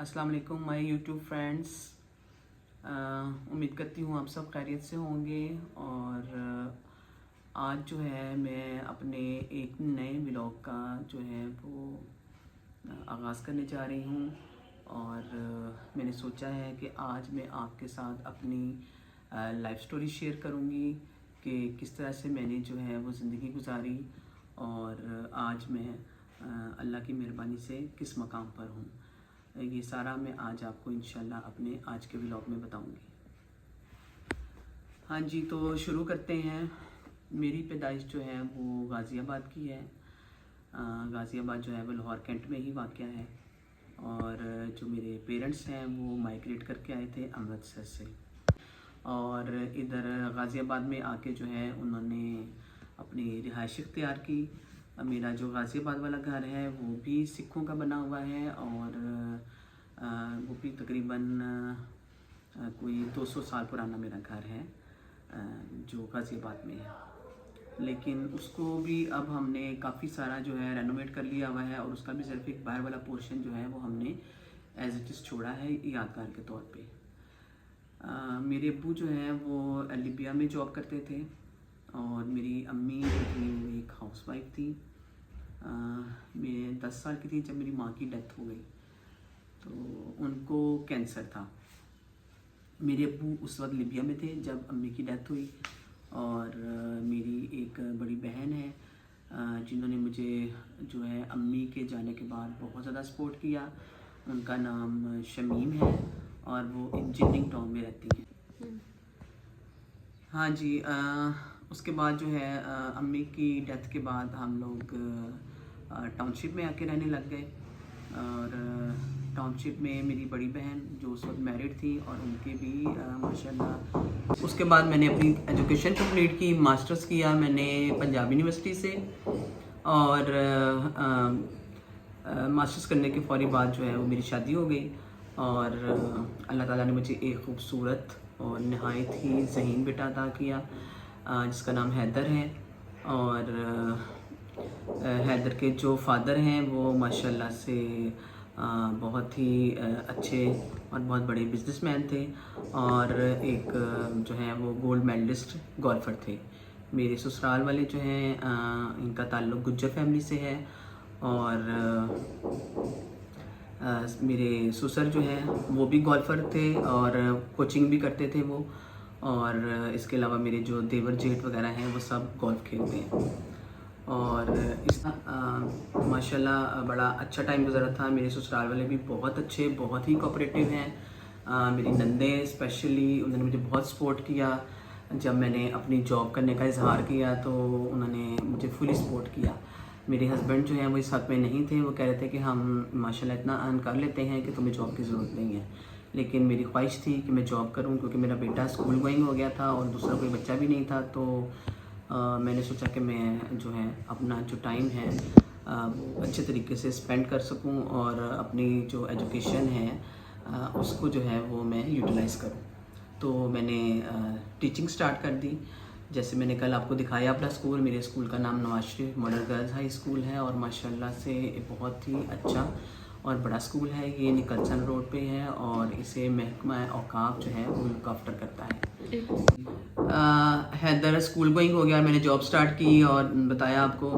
अस्सलाम वालेकुम my YouTube friends. उम्मीद करती हूँ आप सब खैरियत से होंगे। और आज जो है मैं अपने एक नए व्लॉग का जो है वो आगाज़ करने जा रही हूँ। और मैंने सोचा है कि आज मैं आपके साथ अपनी लाइफ स्टोरी शेयर करूँगी कि किस तरह से मैंने जो है वो ज़िंदगी गुजारी और आज मैं अल्लाह की मेहरबानी से किस मकाम पर हूँ। ये सारा मैं आज आपको इंशाल्लाह अपने आज के व्लॉग में बताऊंगी। हाँ जी, तो शुरू करते हैं। मेरी पैदाइश जो है वो गाज़ियाबाद की है। गाज़ियाबाद जो है वो लाहौर कैंट में ही वाक़ है। और जो मेरे पेरेंट्स हैं वो माइग्रेट करके आए थे अमृतसर से, और इधर गाज़ियाबाद में आके जो है उन्होंने अपनी रिहाइश इख्तियार की। मेरा जो गाज़ियाबाद वाला घर है वो भी सिखों का बना हुआ है और वो भी तकरीबन कोई 200 साल पुराना मेरा घर है जो गाज़ियाबाद में है। लेकिन उसको भी अब हमने काफ़ी सारा जो है रेनोवेट कर लिया हुआ है और उसका भी सिर्फ एक बाहर वाला पोर्शन जो है वो हमने एज इट इज़ छोड़ा है यादगार के तौर पे। मेरे अब्बू जो हैं वो लीबिया में जॉब करते थे और मेरी अम्मी जो थी वो एक हाउसवाइफ थी। मैं 10 साल की थी जब मेरी माँ की डेथ हो गई, तो उनको कैंसर था। मेरे अब्बू उस वक्त लीबिया में थे जब अम्मी की डेथ हुई। और मेरी एक बड़ी बहन है जिन्होंने मुझे जो है अम्मी के जाने के बाद बहुत ज़्यादा सपोर्ट किया। उनका नाम शमीम है और वो इंजीनियरिंग टाउन में रहती हैं। हाँ जी, उसके बाद जो है अम्मी की डेथ के बाद हम लोग टाउनशिप में आके रहने लग गए। और टाउनशिप में मेरी बड़ी बहन जो उस वक्त मैरिड थी और उनके भी माशाल्लाह। उसके बाद मैंने अपनी एजुकेशन कंप्लीट की, मास्टर्स किया मैंने पंजाब यूनिवर्सिटी से। और मास्टर्स करने के फौरी बाद जो है वो मेरी शादी हो गई और अल्लाह ताला ने मुझे एक ख़ूबसूरत और नहायत ही ज़हीन बेटा अता किया जिसका नाम हैदर है। और हैदर के जो फादर हैं वो माशाल्लाह से बहुत ही अच्छे और बहुत बड़े बिजनेसमैन थे और एक जो है वो गोल्ड मेडलिस्ट गोल्फर थे। मेरे ससुराल वाले जो हैं इनका ताल्लुक़ गुज्जर फैमिली से है। और मेरे ससुर जो हैं वो भी गोल्फर थे और कोचिंग भी करते थे वो। और इसके अलावा मेरे जो देवर जेठ वगैरह हैं वो सब गोल्फ खेलते हैं। और इस माशाल्लाह बड़ा अच्छा टाइम गुजरा था। मेरे ससुराल वाले भी बहुत अच्छे, बहुत ही कोऑपरेटिव हैं। मेरी नंदें स्पेशली उन्होंने मुझे बहुत सपोर्ट किया। जब मैंने अपनी जॉब करने का इजहार किया तो उन्होंने मुझे फुली सपोर्ट किया। मेरे हस्बैंड जो हैं वो इस हक़ में नहीं थे, वो कह रहे थे कि हम माशाल्लाह इतना अर्न कर लेते हैं कि तुम्हें जॉब की ज़रूरत नहीं है। लेकिन मेरी ख्वाहिश थी कि मैं जॉब करूं क्योंकि मेरा बेटा स्कूल गोइंग हो गया था और दूसरा कोई बच्चा भी नहीं था। तो मैंने सोचा कि मैं जो है अपना जो टाइम है वो अच्छे तरीके से स्पेंड कर सकूं और अपनी जो एजुकेशन है उसको जो है वो मैं यूटिलाइज़ करूं। तो मैंने टीचिंग स्टार्ट कर दी। जैसे मैंने कल आपको दिखाया अपना स्कूल, मेरे स्कूल का नाम Nawaz Sharif model girls high school है और माशाल्लाह से बहुत ही अच्छा और बड़ा स्कूल है। ये निकलसन रोड पे है और इसे महकमा औकाफ जो है वो लुक आफ्टर करता है। हैदर स्कूल गोइंग हो गया, मैंने जॉब स्टार्ट की और बताया आपको।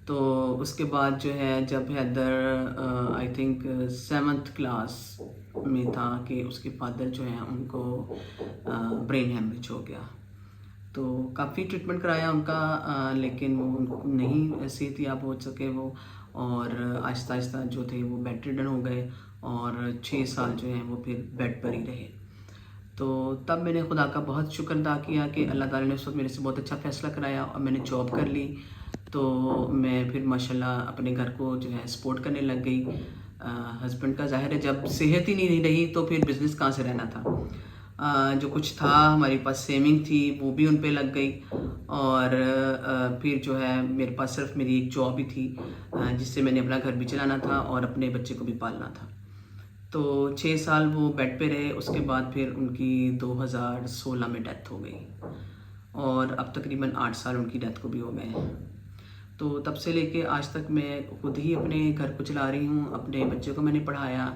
तो उसके बाद जो है जब Haider I think 7th class में था कि उसके फादर जो हैं उनको ब्रेन हेमरेज हो गया। तो काफ़ी ट्रीटमेंट कराया उनका लेकिन वो नहीं सेहतियाब हो सके वो। और आहिस्ता आहिस्ता जो थे वो बेड रिडन हो गए और 6 साल जो हैं वो फिर बेड पर ही रहे। तो तब मैंने खुदा का बहुत शुक्र अदा किया कि अल्लाह ताला ने उस वक्त मेरे से बहुत अच्छा फ़ैसला कराया और मैंने जॉब कर ली। तो मैं फिर माशाल्लाह अपने घर को जो है सपोर्ट करने लग गई। हस्बैंड का ज़ाहिर है जब सेहत ही नहीं रही तो फिर बिज़नेस कहाँ से रहना था। जो कुछ था हमारे पास सेविंग थी वो भी उन पे लग गई। और फिर जो है मेरे पास सिर्फ मेरी एक जॉब ही थी जिससे मैंने अपना घर भी चलाना था और अपने बच्चे को भी पालना था। तो 6 साल वो बेड पे रहे। उसके बाद फिर उनकी 2016 में डेथ हो गई और अब तकरीबन 8 साल उनकी डेथ को भी हो गए हैं। तो तब से लेके आज तक मैं खुद ही अपने घर को चला रही हूँ। अपने बच्चे को मैंने पढ़ाया,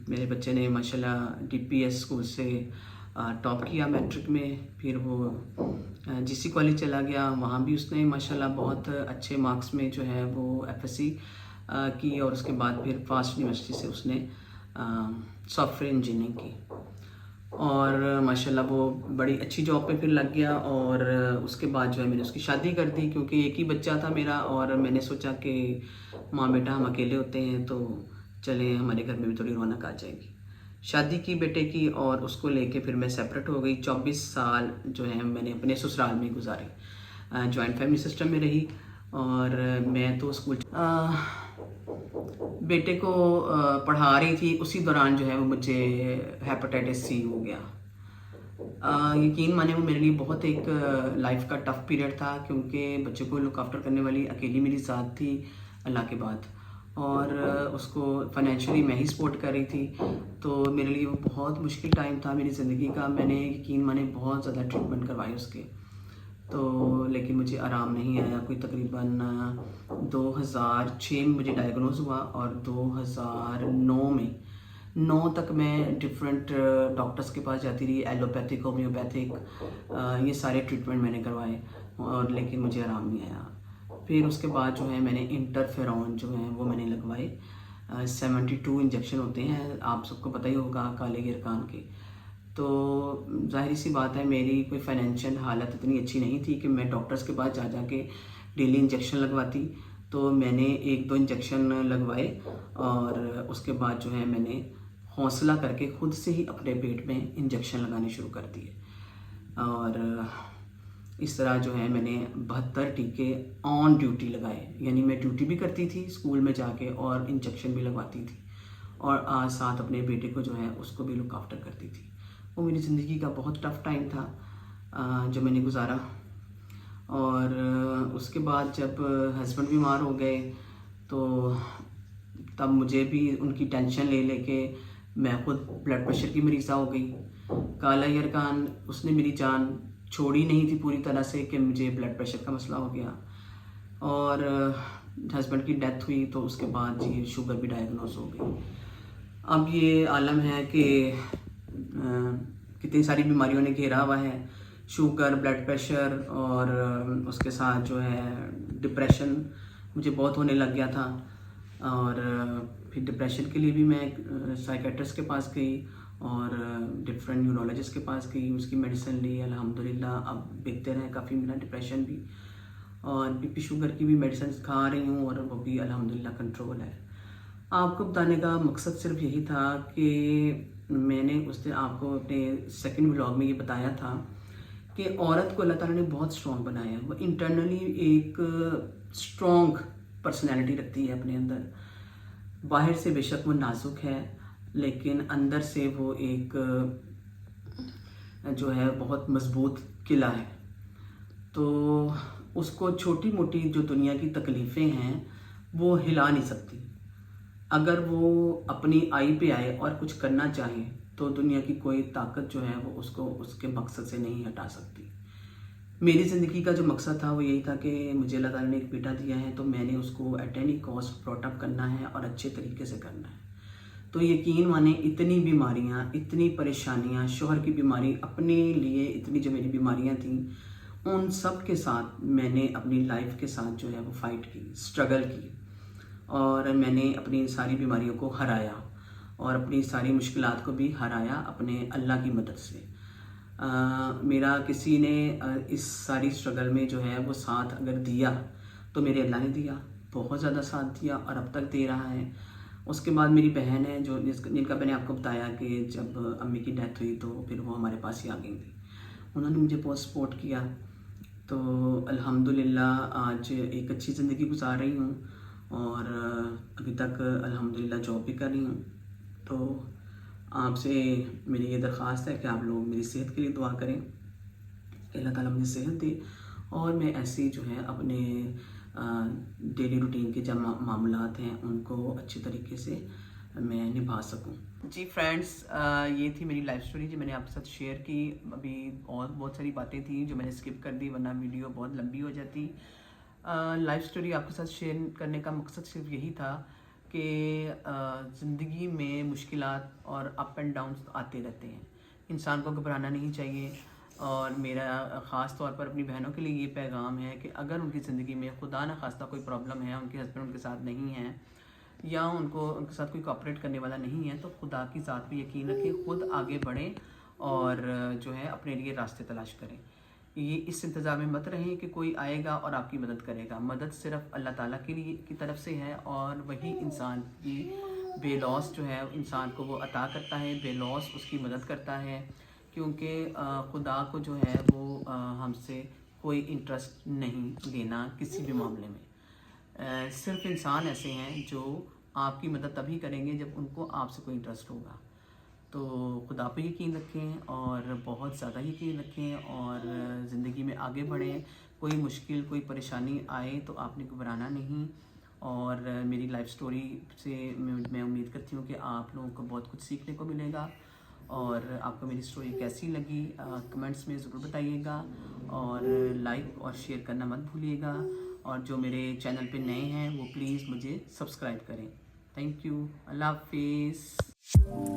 मेरे बच्चे ने माशाल्लाह DPS स्कूल से टॉप किया मैट्रिक में, फिर वो GC कॉलेज चला गया, वहाँ भी उसने माशाल्लाह बहुत अच्छे मार्क्स में जो है वो FSC की, और उसके बाद फिर फास्ट यूनिवर्सिटी से उसने सॉफ्टवेयर इंजीनियरिंग की, और माशाल्लाह वो बड़ी अच्छी जॉब पे फिर लग गया। और उसके बाद जो है मैंने उसकी शादी कर दी, क्योंकि एक ही बच्चा था मेरा, और मैंने सोचा कि माँ बेटा हम अकेले होते हैं तो चले हमारे घर में भी थोड़ी रौनक आ जाएगी। शादी की बेटे की, और उसको लेके फिर मैं सेपरेट हो गई। 24 साल जो है मैंने अपने ससुराल में गुजारे, जॉइंट फैमिली सिस्टम में रही। और मैं तो स्कूल बेटे को पढ़ा रही थी, उसी दौरान जो है वो मुझे हेपेटाइटिस C हो गया। यकीन माने वो मेरे लिए बहुत एक लाइफ का टफ पीरियड था, क्योंकि बच्चे को लुक आफ्टर करने वाली अकेली मेरी ज़ात थी अल्लाह के बाद, और उसको फाइनेंशियली मैं ही सपोर्ट कर रही थी। तो मेरे लिए वो बहुत मुश्किल टाइम था मेरी ज़िंदगी का। मैंने यकीन माने बहुत ज़्यादा ट्रीटमेंट करवाए उसके, तो लेकिन मुझे आराम नहीं आया। कोई तकरीबन 2006 में मुझे डायग्नोज हुआ, और 2009 में 9 तक मैं डिफरेंट डॉक्टर्स के पास जाती रही, एलोपैथिक, होम्योपैथिक, ये सारे ट्रीटमेंट मैंने करवाए, और लेकिन मुझे आराम नहीं आया। फिर उसके बाद जो है मैंने इंटरफेरॉन जो है वो मैंने लगवाए। 72 इंजेक्शन होते हैं, आप सबको पता ही होगा, काले गिरकान के। तो जाहिर सी बात है मेरी कोई फाइनेंशियल हालत इतनी अच्छी नहीं थी कि मैं डॉक्टर्स के पास जा के डेली इंजेक्शन लगवाती। तो मैंने 1-2 इंजेक्शन लगवाए, और उसके बाद जो है मैंने हौसला करके खुद से ही अपने पेट में इंजेक्शन लगाने शुरू कर दिए, और इस तरह जो है मैंने 72 टीके ऑन ड्यूटी लगाए। यानी मैं ड्यूटी भी करती थी स्कूल में जाके, और इंजेक्शन भी लगवाती थी, और साथ अपने बेटे को जो है उसको भी लुक आफ्टर करती थी। वो मेरी ज़िंदगी का बहुत टफ़ टाइम था जो मैंने गुजारा। और उसके बाद जब हस्बैंड बीमार हो गए, तो तब मुझे भी उनकी टेंशन ले लेके मैं खुद ब्लड प्रेशर की मरीज़ा हो गई। काला यरकान उसने मेरी जान छोड़ी नहीं थी पूरी तरह से, कि मुझे ब्लड प्रेशर का मसला हो गया, और हस्बैंड की डेथ हुई, तो उसके बाद ये शुगर भी डायग्नोज हो गई। अब ये आलम है कि कितनी सारी बीमारियों ने घेरा हुआ है, शुगर, ब्लड प्रेशर, और उसके साथ जो है डिप्रेशन मुझे बहुत होने लग गया था। और फिर डिप्रेशन के लिए भी मैं साइकेट्रिस्ट के पास गई, और डिफरेंट न्यूरोलॉजिस्ट के पास गई, उसकी मेडिसिन ली। अल्हम्दुलिल्लाह अब बेहतर है काफ़ी मेरा डिप्रेशन भी, और BP शुगर की भी मेडिसिन खा रही हूँ, और वो भी अल्हम्दुलिल्लाह कंट्रोल है। आपको बताने का मकसद सिर्फ यही था कि मैंने उस दिन आपको अपने सेकंड व्लॉग में ये बताया था कि औरत को अल्लाह ताला ने बहुत स्ट्रॉन्ग बनाया है। वो इंटरनली एक स्ट्रॉन्ग पर्सनैलिटी रखती है अपने अंदर। बाहर से बेशक वो नाजुक है, लेकिन अंदर से वो एक जो है बहुत मजबूत किला है। तो उसको छोटी मोटी जो दुनिया की तकलीफ़ें हैं वो हिला नहीं सकती। अगर वो अपनी आई पे आए और कुछ करना चाहे, तो दुनिया की कोई ताकत जो है वो उसको उसके मकसद से नहीं हटा सकती। मेरी ज़िंदगी का जो मकसद था वो यही था कि मुझे अल्लाह ताला ने एक बेटा दिया है, तो मैंने उसको at any cost brought up करना है, और अच्छे तरीके से करना है। तो यकीन माने इतनी बीमारियां, इतनी परेशानियां, शोहर की बीमारी, अपने लिए इतनी जो मेरी बीमारियां थी, उन सब के साथ मैंने अपनी लाइफ के साथ जो है वो फाइट की, स्ट्रगल की, और मैंने अपनी सारी बीमारियों को हराया, और अपनी सारी मुश्किलात को भी हराया अपने अल्लाह की मदद से। मेरा किसी ने इस सारी स्ट्रगल में जो है वो साथ अगर दिया, तो मेरे अल्लाह ने दिया, बहुत ज़्यादा साथ दिया, और अब तक दे रहा है। उसके बाद मेरी बहन है जो जिनका मैंने आपको बताया कि जब अम्मी की डेथ हुई तो फिर वो हमारे पास ही आ गई थी, उन्होंने मुझे बहुत सपोर्ट किया। तो अल्हम्दुलिल्लाह आज एक अच्छी ज़िंदगी गुजार रही हूँ, और अभी तक अल्हम्दुलिल्लाह जॉब भी कर रही हूँ। तो आपसे मेरी ये दरख्वास्त है कि आप लोग मेरी सेहत के लिए दुआ करें कि अल्लाह ताला मुझे सेहत दे, और मैं ऐसे जो है अपने डेली रूटीन के जो मामलात हैं उनको अच्छे तरीके से मैं निभा सकूं। जी फ्रेंड्स, ये थी मेरी लाइफ स्टोरी जो मैंने आपके साथ शेयर की। अभी और बहुत सारी बातें थी जो मैंने स्किप कर दी, वरना वीडियो बहुत लंबी हो जाती। लाइफ स्टोरी आपके साथ शेयर करने का मकसद सिर्फ यही था कि ज़िंदगी में मुश्किलात और अप एंड डाउन्स आते रहते हैं, इंसान को घबराना नहीं चाहिए। और मेरा ख़ास तौर पर अपनी बहनों के लिए ये पैगाम है कि अगर उनकी ज़िंदगी में खुदा न खास्ता कोई प्रॉब्लम है, उनके हस्बैंड उनके साथ नहीं हैं या उनके साथ कोई कोऑपरेट करने वाला नहीं है, तो खुदा की ज़ात पे यकीन रखें, खुद आगे बढ़ें और जो है अपने लिए रास्ते तलाश करें। ये इस इंतज़ार में मत रहें कि कोई आएगा और आपकी मदद करेगा। मदद सिर्फ़ अल्लाह ताला के लिए की तरफ से है और वही इंसान की बेलौस जो है इंसान को वो अता करता है, बेलौस उसकी मदद करता है, क्योंकि खुदा को जो है वो हमसे कोई इंटरेस्ट नहीं लेना किसी भी मामले में। सिर्फ इंसान ऐसे हैं जो आपकी मदद तभी करेंगे जब उनको आपसे कोई इंटरेस्ट होगा। तो खुदा पे यकीन रखें और बहुत ज़्यादा यकीन रखें और ज़िंदगी में आगे बढ़ें। कोई मुश्किल, कोई परेशानी आए तो आपने घबराना नहीं। और मेरी लाइफ स्टोरी से मैं उम्मीद करती हूँ कि आप लोगों को बहुत कुछ सीखने को मिलेगा। और आपको मेरी स्टोरी कैसी लगी कमेंट्स में ज़रूर बताइएगा और लाइक और शेयर करना मत भूलिएगा। और जो मेरे चैनल पे नए हैं वो प्लीज़ मुझे सब्सक्राइब करें। Thank you. अल्लाह हाफिज़।